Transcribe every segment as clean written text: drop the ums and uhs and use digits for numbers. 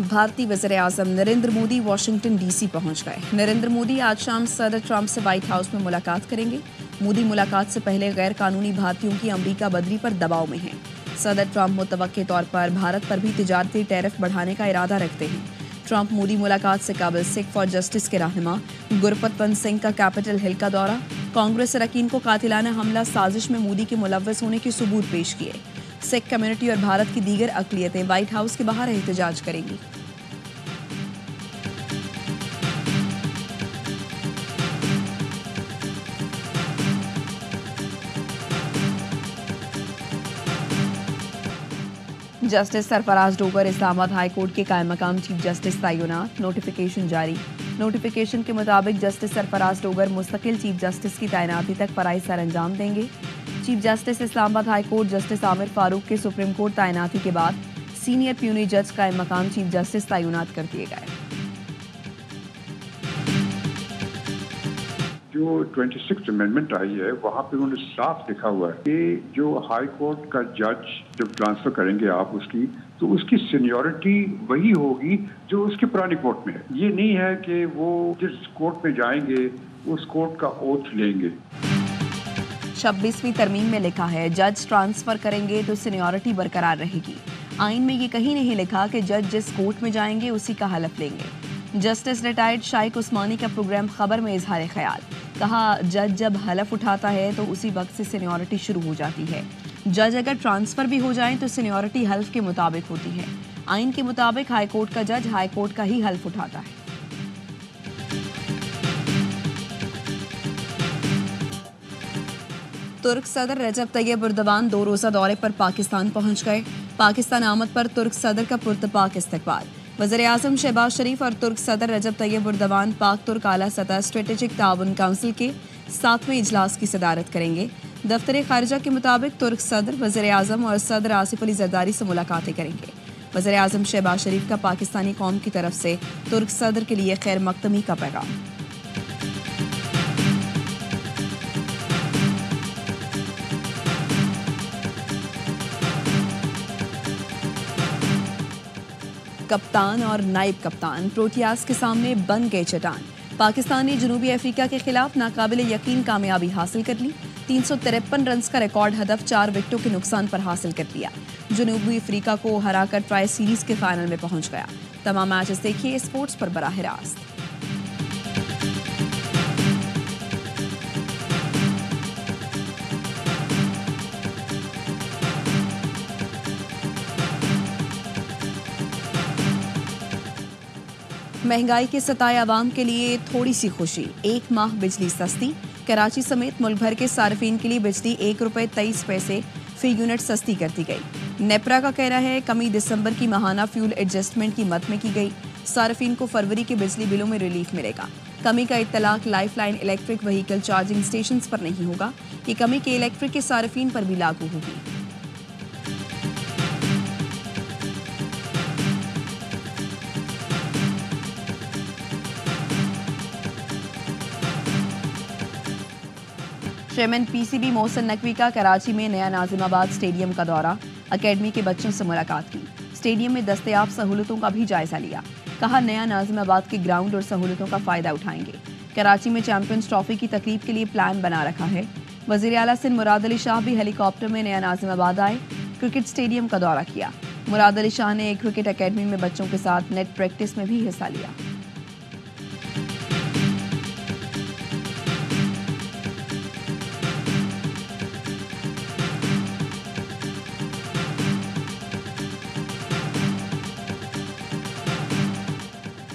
भारतीय वज़ीर-ए-आज़म Narendra Modi Washington DC पहुंच गए। नरेंद्र मोदी आज शाम सदर ट्रंप से व्हाइट हाउस में मुलाकात करेंगे। मोदी मुलाकात से पहले गैर कानूनी भारतीयों की अमेरिका बदली पर दबाव में हैं। सदर ट्रंप मुतवक्के तौर पर भारत पर भी तिजारती टैरिफ बढ़ाने का इरादा रखते हैं। ट्रंप मोदी मुलाकात से काबिल सिख फॉर जस्टिस के रहनुमा गुरपतवंत सिंह का कैपिटल हिल का दौरा, कांग्रेस अरकान को कातिलाना हमला साजिश में मोदी के मुलव्वस होने के सबूत पेश किए। सिख कम्युनिटी और भारत की दीगर अक़लियतें व्हाइट हाउस के बाहर एहतजाज करेंगी। Justice Sarfaraz Dogar Islamabad high court के कायम मकाम चीफ जस्टिस तैनात, नोटिफिकेशन जारी। नोटिफिकेशन के मुताबिक जस्टिस सरफराज डोगर मुस्तकिल चीफ जस्टिस की तैनाती तक फराइज सर अंजाम देंगे। Chief justice Islamabad high court justice Aamir Farooq के सुप्रीम कोर्ट तैनाती के बाद सीनियर प्यूनी जज कायम मकाम चीफ जस्टिस तैनात कर दिए गए। जो 26th अमेंडमेंट आई है वहाँ पे उन्होंने साफ लिखा हुआ है कि जो हाई कोर्ट का जज जब ट्रांसफर करेंगे आप उसकी, तो उसकी सीनियरिटी वही होगी जो उसके पुरानी कोर्ट में है। ये नहीं है कि वो जिस कोर्ट में जाएंगे उस कोर्ट का ओथ लेंगे। 26वीं तरमीम में लिखा है जज ट्रांसफर करेंगे तो सीनियरिटी बरकरार रहेगी। आइन में ये कहीं नहीं लिखा कि जज जिस कोर्ट में जाएंगे उसी का हलफ लेंगे। जस्टिस रिटायर्ड शाइक उस्मानी का प्रोग्राम खबर में इजहार ख्याल, कहा जज जब हलफ उठाता है तो उसी वक्त से सीनियरिटी शुरू हो जाती है। जज अगर ट्रांसफर भी हो जाए तो सीनियरिटी हल्फ के मुताबिक होती है। आइन के मुताबिक हाई कोर्ट का जज हाई कोर्ट का ही हल्फ उठाता है। तुर्क सदर रजब तैयब एर्दोगान 2 रोज़ा दौरे पर पाकिस्तान पहुंच गए। पाकिस्तान आमद पर तुर्क सदर का पुरतपाक इस्तकबाल। वज़ीर-ए-आज़म शहबाज शरीफ और तुर्क सदर रजब तैयब एर्दोगान पाक तुर्क आला सतह स्ट्रेटेजिक ताउन काउंसिल के 7वें इजलास की सदारत करेंगे। दफ्तर खारिजा के मुताबिक तुर्क सदर वज़ीर-ए-आज़म और सदर आसिफ अली ज़रदारी से मुलाकातें करेंगे। वज़ीर-ए-आज़म शहबाज शरीफ का पाकिस्तानी कौम की तरफ से तुर्क सदर के लिए खैर मकदमी का पैगाम। कप्तान और नायब कप्तान प्रोटियाज के सामने बन गए चट्टान। पाकिस्तान ने जनूबी अफ्रीका के खिलाफ नाकाबिल यकीन कामयाबी हासिल कर ली। 353 रन का रिकॉर्ड हदफ 4 विकेटों के नुकसान पर हासिल कर लिया। जनूबी अफ्रीका को हराकर ट्राई सीरीज के फाइनल में पहुंच गया। तमाम मैचेस देखिए स्पोर्ट्स पर बराह रास्त। महंगाई के सताए आवाम के लिए थोड़ी सी खुशी, 1 माह बिजली सस्ती। कराची समेत मुल्क भर के सार्फिन के लिए बिजली 1 रुपये 23 पैसे फी यूनिट सस्ती कर दी गई। नेपरा का कहना है कमी दिसंबर की माहाना फ्यूल एडजस्टमेंट की मद में की गई। सार्फिन को फरवरी के बिजली बिलों में रिलीफ मिलेगा। कमी का इत्तलाक lifeline electric vehicle charging station पर नहीं होगा। ये कमी के इलेक्ट्रिक के सार्फिन पर भी लागू होगी। चेयरमैन पीसीबी मोहसिन नकवी का कराची में नया नाजिमाबाद स्टेडियम का दौरा, अकेडमी के बच्चों से मुलाकात की। स्टेडियम में दस्तयाब सहूलतों का भी जायजा लिया। कहा नया नाजिमाबाद के ग्राउंड और सहूलतों का फायदा उठाएंगे। कराची में चैंपियंस ट्रॉफी की तकरीब के लिए प्लान बना रखा है। वजीर आला सिंध मुराद अली शाह भी हेलीकॉप्टर में नया नाजिमाबाद आए, क्रिकेट स्टेडियम का दौरा किया। मुराद अली शाह ने क्रिकेट अकेडमी में बच्चों के साथ नेट प्रैक्टिस में भी हिस्सा लिया।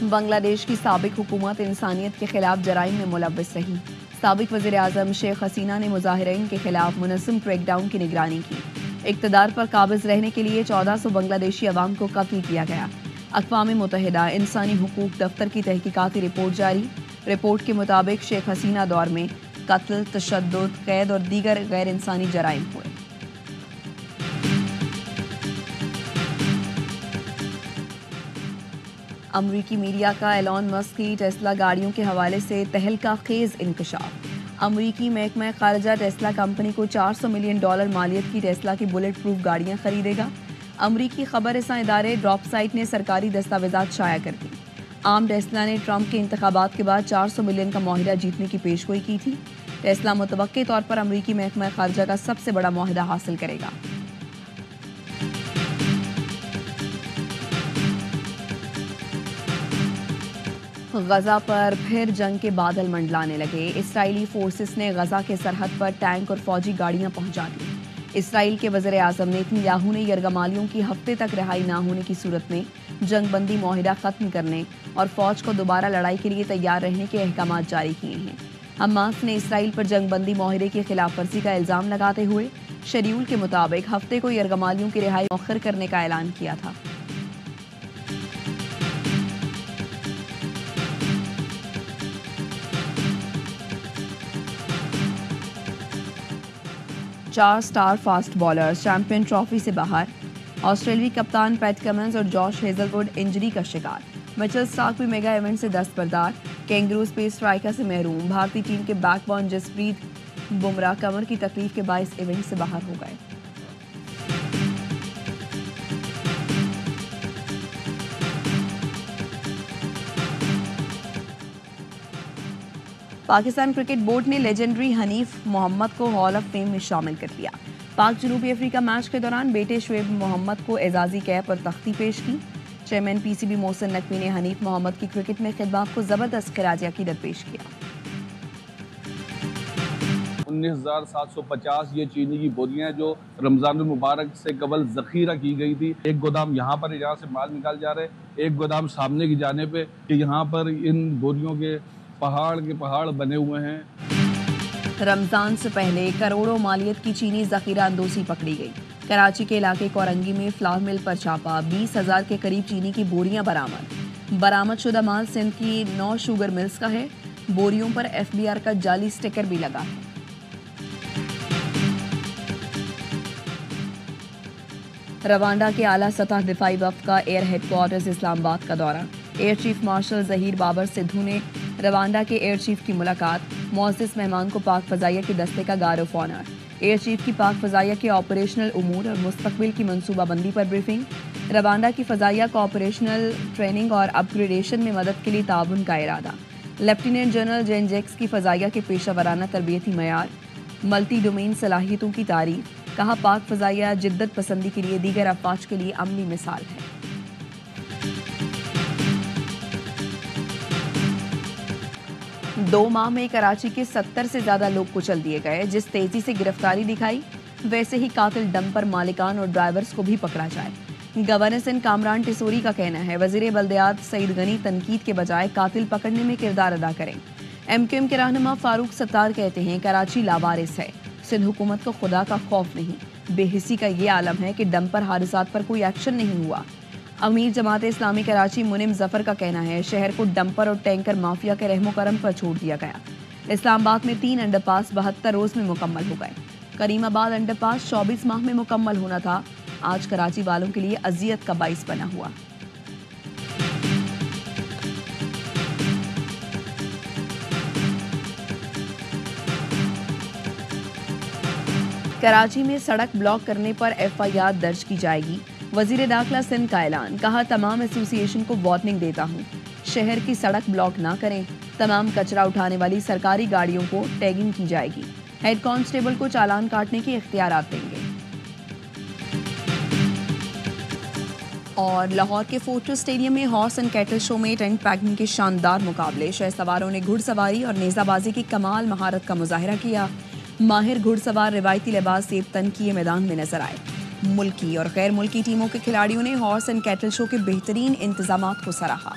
बांग्लादेश की साबिक हुकूमत इंसानियत के खिलाफ जराइम में मुलव्वस रही। साबिक वज़ीर आज़म शेख हसीना ने मुजाहिरीन के खिलाफ मुनज़्ज़म क्रैकडाउन की निगरानी की। इक़्तिदार पर काबिज़ रहने के लिए 1400 बांग्लादेशी अवाम को कत्ल किया गया। अक़वाम मुत्तहिदा इंसानी हुकूक दफ्तर की तहकीकाती रिपोर्ट जारी। रिपोर्ट के मुताबिक शेख हसीना दौर में कत्ल, तशद्दुद, कैद और दीगर गैर इंसानी जराइम हुए। अमरीकी मीडिया का एलॉन मस्क की टेस्ला गाड़ियों के हवाले से तहलका खेज इंकशाफ। अमरीकी महकमा खारजा टेस्ला कंपनी को $400 मिलियन मालियत की टेस्ला की बुलेट प्रूफ गाड़ियां खरीदेगा। अमरीकी खबर रसां इदारे ड्रॉप साइट ने सरकारी दस्तावेजात शाया कर दी। आम टेस्ला ने ट्रंप के इंतखाबात के बाद 400 मिलियन का मुआहिदा जीतने की पेशगोई की थी। टेस्ला मुतवक्के तौर पर अमरीकी महकमा खारजा का सबसे बड़ा मुआहिदा हासिल करेगा। गजा पर फिर जंग के बादल मंडलाने लगे। इसराइली फोर्सेस ने गजा के सरहद पर टैंक और फौजी गाड़ियां पहुंचा दी। इसराइल के वज़ीर आज़म नेतन्याहू ने यरगमालियों की हफ्ते तक रिहाई ना होने की सूरत में जंगबंदी मुआहिदा खत्म करने और फौज को दोबारा लड़ाई के लिए तैयार रहने के अहकाम जारी किए हैं। हमास ने इसराइल पर जंगबंदी मुआहिदे की खिलाफ वर्जी का इल्जाम लगाते हुए शेड्यूल के मुताबिक हफ्ते को यरगमालियों की रिहाई मौखर करने का ऐलान किया था। चार star fast bowlers champion trophy से बाहर। ऑस्ट्रेलियाई कप्तान पैट कमिंस और जॉश हेजलवुड इंजरी का शिकार। मिचेल स्टार्क भी मेगा इवेंट से दस्तबरदार। कैंगरू स्पेस स्ट्राइकर से महरूम। भारतीय टीम के बैकबोन जसप्रीत बुमराह कमर की तकलीफ के बायस इवेंट से बाहर हो गए। पाकिस्तान क्रिकेट बोर्ड ने लेजेंडरी हनीफ मोहम्मद को हॉल ऑफ फेम में शामिल कर लिया। पाक जनूबी अफ्रीका मैच के दौरान बेटे शुएब मोहम्मद को एजाजी कैप और तख्ती पेश की। चेयरमैन पीसीबी मोहसिन नकवी ने हनीफ मोहम्मद की क्रिकेट में खिदमत को जबरदस्त खिराज अकीदत पेश किया। 19,750 ये चीनी की बोरियां जो रमजान मुबारक से कबल जखीरा की गई थी। एक गोदाम यहाँ पर यहाँ से माल निकाल जा रहे, एक गोदाम सामने की जाने पे कि यहाँ पर इन बोरियों के पहाड़ बने हुए हैं। रमजान से पहले करोड़ों मालियत की चीनी जखीरा अंदोसी पकड़ी गई। कराची के इलाके कोरंगी में फ्लावर मिल पर छापा। 20,000 के करीब चीनी की बोरियां बरामद शुदा माल सिंध की 9 शुगर मिल्स का है। बोरियों पर एफबीआर का जाली स्टिकर भी लगा है। रवांडा के आला सतह दिफाई वफ्द का एयर हेडक्वार्टर्स इस्लामाबाद का दौरा। Air chief marshal Zaheer Babar Sidhu ने रवांडा के एयर चीफ की मुलाकात। मुअज़्ज़िज़ मेहमान को पाक फ़ज़ाइया के दस्ते का guard of honour. Air chief की पाक फ़ज़ाइया के ऑपरेशनल उमूर और मुस्तक़बिल की मनसूबाबंदी पर ब्रीफिंग। रवांडा की फ़ज़ाइया को ऑपरेशनल ट्रेनिंग और अपग्रेडेशन में मदद के लिए ताउन का इरादा। लेफ्टिनेंट जनरल जेन जैक्स की फ़ज़ाइया के पेशा वराना तरबियती मयार। मल्टी डोमेन सलाहियतों की तारीफ। कहा पाक फ़ज़ाइया जिद्दत पसंदी के लिए दीगर अफ़वाज के लिए अमली मिसाल है। दो माह में कराची के 70 से ज्यादा लोग कुचल दिए गए। जिस तेजी से गिरफ्तारी दिखाई वैसे ही कातिल डंपर मालिकान और ड्राइवर्स को भी पकड़ा जाए। गवर्नर सिंध कामरान टिसोरी का कहना है वजीर बल्दियात सईद गनी तनकीद के बजाय कातिल पकड़ने में किरदार अदा करें। एमक्यूएम के रहनुमा फारूक सत्तार कहते हैं कराची लावारिस है, सिंध हुकूमत को खुदा का खौफ नहीं। बेहिसी का ये आलम है कि डंपर हादसात पर कोई एक्शन नहीं हुआ। अमीर जमात इस्लामी कराची मुनिम जफर का कहना है शहर को डंपर और टैंकर माफिया के रहमो करम पर छोड़ दिया गया। इस्लामाबाद में 3 अंडरपास 72 रोज में मुकम्मल हो गए। करीमाबाद अंडरपास 24 माह में मुकम्मल होना था। आज कराची वालों के लिए अजियत का बाइस बना हुआ। कराची में सड़क ब्लॉक करने पर एफआईआर दर्ज की जाएगी। वजीर दाखिला सिंध का ऐलान। कहा तमाम एसोसिएशन को वार्निंग देता हूँ, शहर की सड़क ब्लॉक ना करें। तमाम कचरा उठाने वाली सरकारी गाड़ियों को टैगिंग की जाएगी। हेड कांस्टेबल को चालान काटने के इख्तियारात देंगे। और लाहौर के फोर्ट्रेस स्टेडियम में हॉर्स एंड कैटल शो में टेंट पैकिंग के शानदार मुकाबले। शहसवारों ने घुड़सवारी और नेजाबाजी की कमाल महारत का मुजाहिरा किया। माहिर घुड़सवार रिवायती लिबास सेब तन किए मैदान में नजर आए। मुल्की और गैर मुल्की टीमों के खिलाड़ियों ने हॉर्स एंड कैटल शो के बेहतरीन इंतजामात को सराहा।